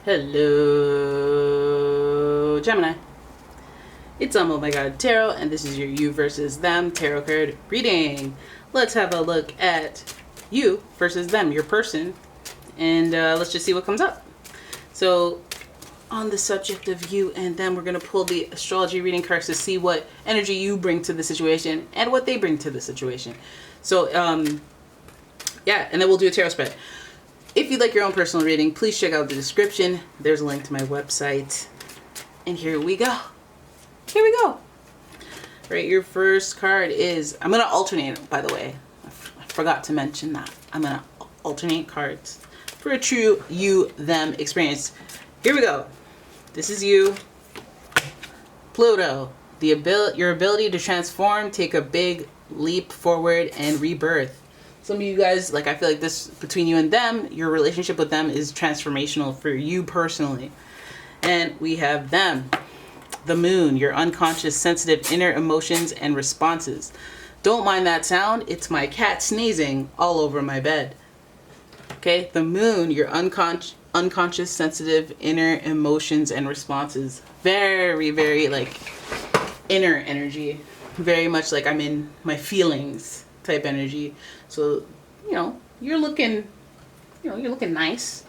Hello, Gemini. It's umomg.store, and this is your you versus them tarot card reading. Let's have a look at you versus them, your person, and let's just see what comes up. So, on the subject of you and them, we're going to pull the astrology reading cards to see what energy you bring to the situation and what they bring to the situation. So, yeah, and then we'll do a tarot spread. If you'd like your own personal reading, please check out the description. There's a link to my website. And here we go. Here we go. All right, your first card is, I'm going to alternate, by the way. I forgot to mention that. I'm going to alternate cards for a true you-them experience. Here we go. This is you. Pluto. Your ability to transform, take a big leap forward, and rebirth. Some of you guys, like, I feel like this, between you and them, your relationship with them is transformational for you personally. And we have them. The moon, your unconscious, sensitive inner emotions and responses. Don't mind that sound. It's my cat sneezing all over my bed. Okay, the moon, your unconscious, sensitive inner emotions and responses. Very, very, like, inner energy. Very much like I'm in my feelings type energy. So, you know, you're looking nice,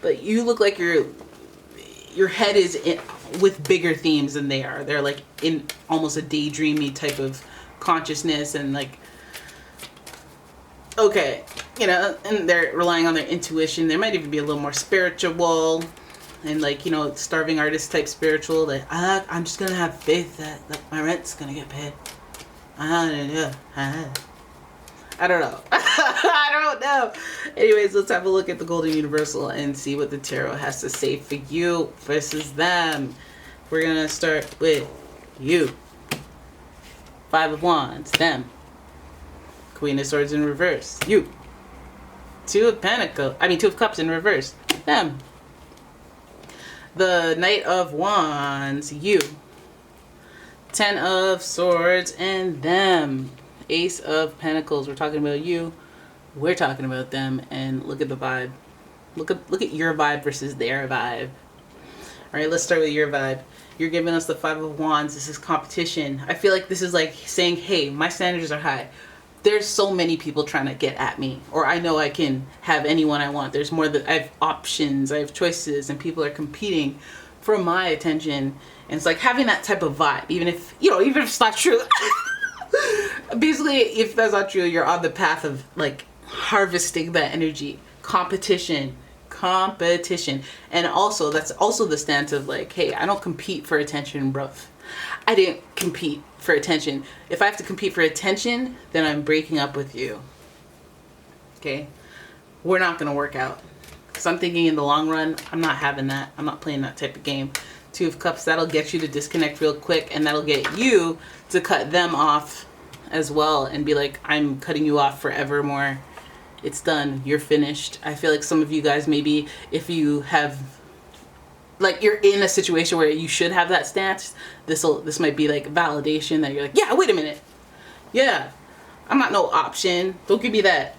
but you look like your head is with bigger themes than they are. They're like in almost a daydreamy type of consciousness, and like, okay, you know, and they're relying on their intuition. There might even be a little more spiritual and, like, you know, starving artist type spiritual, that I'm just gonna have faith that my rent's gonna get paid. I don't know. I don't know. Anyways, let's have a look at the Golden Universal and see what the tarot has to say for you versus them. We're going to start with you. Five of Wands, them. Queen of Swords in reverse, you. Two of Cups in reverse, them. The Knight of Wands, you. 10 of Swords and them. Ace of Pentacles. We're talking about you. We're talking about them. And look at the vibe. Look at your vibe versus their vibe. All right, let's start with your vibe. You're giving us the Five of Wands. This is competition. I feel like this is like saying, hey, my standards are high. There's so many people trying to get at me. Or I know I can have anyone I want. There's more that I have options. I have choices. And people are competing for my attention. And it's like having that type of vibe. Even if it's not true. Basically, if that's not true, you're on the path of, like, harvesting that energy. Competition. And also, that's also the stance of, like, hey, I don't compete for attention, bruv. I didn't compete for attention. If I have to compete for attention, then I'm breaking up with you. Okay? We're not going to work out. Because I'm thinking in the long run, I'm not having that. I'm not playing that type of game. Two of Cups, that'll get you to disconnect real quick, and that'll get you to cut them off as well and be like, I'm cutting you off forevermore. It's done. You're finished. I feel like some of you guys, maybe if you have, like, you're in a situation where you should have that stance, this might be like validation that you're like, yeah, wait a minute. Yeah, I'm not no option. Don't give me that.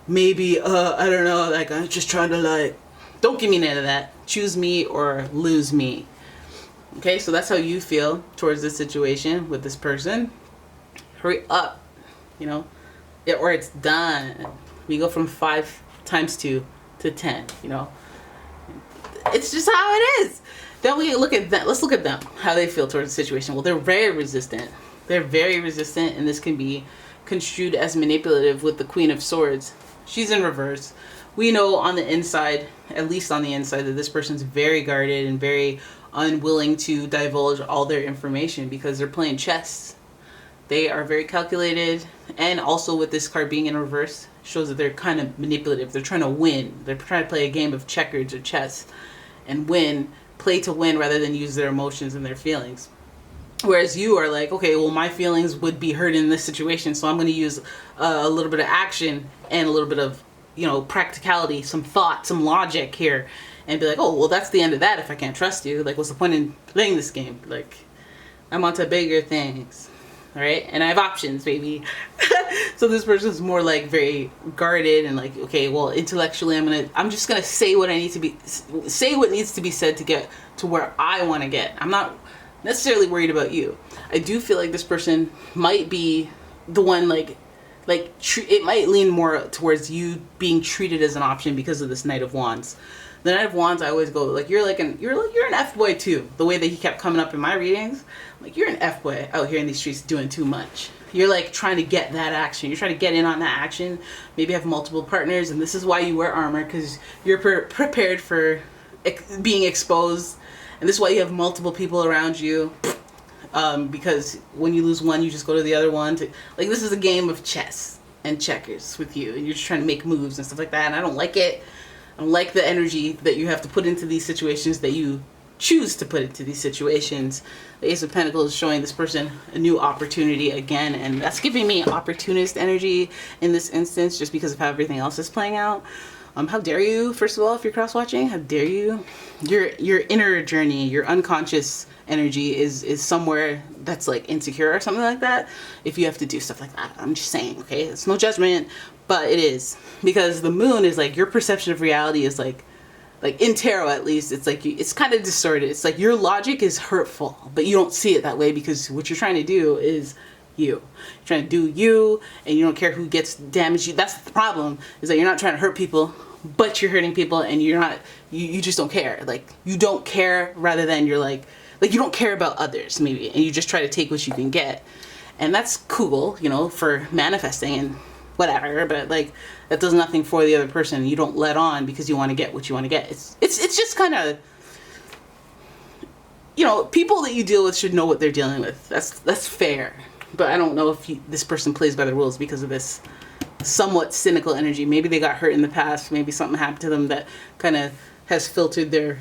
Maybe, I don't know, like, I'm just trying to, like, don't give me none of that. Choose me or lose me. Okay, so that's how you feel towards this situation with this person. Hurry up, you know, or it's done. We go from 5 times 2 to 10, you know. It's just how it is. Then we look at that. Let's look at them, how they feel towards the situation. Well, they're very resistant. They're very resistant, and this can be construed as manipulative with the Queen of Swords. She's in reverse. We know on the inside, at least on the inside, that this person's very guarded and very unwilling to divulge all their information because they're playing chess. They are very calculated, and also with this card being in reverse, shows that they're kind of manipulative. They're trying to win. They're trying to play a game of checkers or chess and play to win rather than use their emotions and their feelings. Whereas you are like, okay, well, my feelings would be hurt in this situation, so I'm going to use a little bit of action and a little bit of, you know, practicality, some thought, some logic here, and be like, oh, well, that's the end of that if I can't trust you. Like, what's the point in playing this game? Like, I'm onto bigger things. All right, and I have options, baby. So this person's more like very guarded and like, okay, well, intellectually, I'm just gonna say what needs to be said to get to where I want to get. I'm not necessarily worried about you. I do feel like this person might be the one it might lean more towards you being treated as an option because of this Knight of Wands. The Knight of Wands, I always go like you're an F-boy too. The way that he kept coming up in my readings, like you're an F-boy out here in these streets doing too much. You're like trying to get that action. You're trying to get in on that action. Maybe have multiple partners, and this is why you wear armor, because you're prepared for being exposed, and this is why you have multiple people around you. Because when you lose one, you just go to the other one. Like this is a game of chess and checkers with you, and you're just trying to make moves and stuff like that. And I don't like it. I don't like the energy that you have to put into these situations, that you choose to put into these situations. The Ace of Pentacles is showing this person a new opportunity again, and that's giving me opportunist energy in this instance, just because of how everything else is playing out. How dare you, first of all, if you're cross-watching, how dare you? Your inner journey, your unconscious energy is somewhere that's like insecure or something like that, if you have to do stuff like that. I'm just saying, okay? It's no judgment, but it is. Because the moon is like, your perception of reality is like in tarot at least, it's like, it's kind of distorted. It's like your logic is hurtful, but you don't see it that way because what you're trying to do is you're trying to do you, and you don't care who gets damaged. That's the problem, is that you're not trying to hurt people, but you're hurting people, and you just don't care. Like, you don't care, rather than you're like you don't care about others maybe, and you just try to take what you can get. And that's cool, you know, for manifesting and whatever, but like that does nothing for the other person. You don't let on because you want to get what you want to get. It's just kind of, you know, people that you deal with should know what they're dealing with. That's fair. But I don't know if this person plays by the rules because of this somewhat cynical energy. Maybe they got hurt in the past. Maybe something happened to them that kind of has filtered their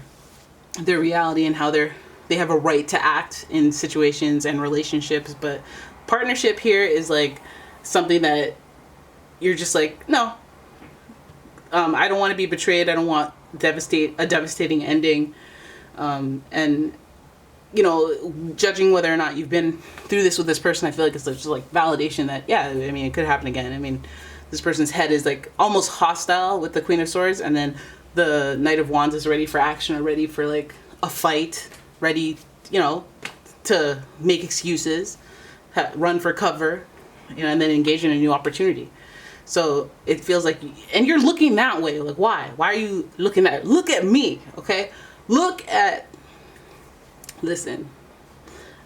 reality and how they have a right to act in situations and relationships. But partnership here is like something that you're just like, no. I don't want to be betrayed. I don't want a devastating ending. And you know, judging whether or not you've been through this with this person, I feel like it's just like validation that, yeah, I mean, it could happen again. I mean, this person's head is like almost hostile with the Queen of Swords, and then the Knight of Wands is ready for action, or ready for like a fight, ready, you know, to make excuses, run for cover, you know, and then engage in a new opportunity. So it feels like, and you're looking that way. Like, why? Why are you looking at? Look at me, okay? Listen.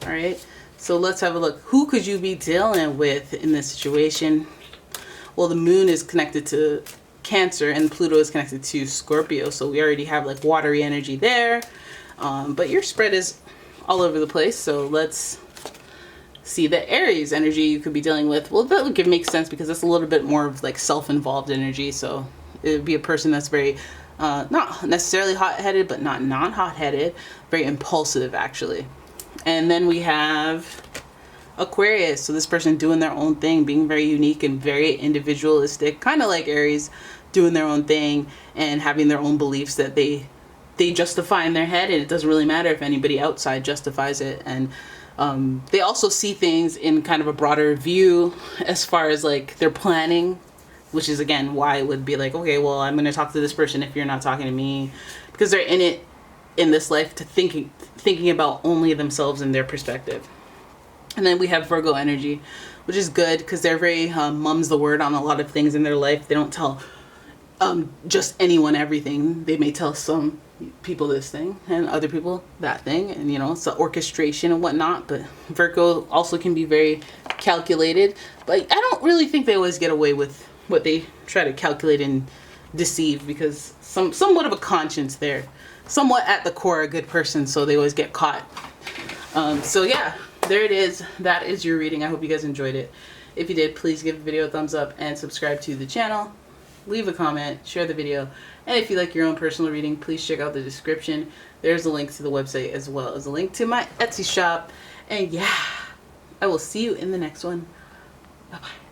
All right. So let's have a look. Who could you be dealing with in this situation? Well, the moon is connected to Cancer, and Pluto is connected to Scorpio. So we already have like watery energy there. But your spread is all over the place. So let's see the Aries energy you could be dealing with. Well, that would make sense because it's a little bit more of like self-involved energy. So it would be a person that's very not necessarily hot-headed, but not hot-headed, very impulsive actually. And then we have Aquarius. So this person doing their own thing, being very unique and very individualistic, kind of like Aries, doing their own thing and having their own beliefs that they justify in their head, and it doesn't really matter if anybody outside justifies it. And they also see things in kind of a broader view as far as like their planning, which is again why it would be like, okay, well, I'm going to talk to this person if you're not talking to me, because they're in it in this life to thinking about only themselves and their perspective. And then we have Virgo energy, which is good because they're very mum's the word on a lot of things in their life. They don't tell just anyone everything. They may tell some people this thing and other people that thing, and you know, it's the orchestration and whatnot. But Virgo also can be very calculated, but I don't really think they always get away with what they try to calculate and deceive, because somewhat of a conscience there, somewhat at the core a good person, so they always get caught. So yeah, there it is. That is your reading. I hope you guys enjoyed it. If you did, please give the video a thumbs up and subscribe to the channel. Leave a comment, share the video, and if you like your own personal reading, please check out the description. There's a link to the website as well as a link to my Etsy shop. And yeah, I will see you in the next one. Bye bye.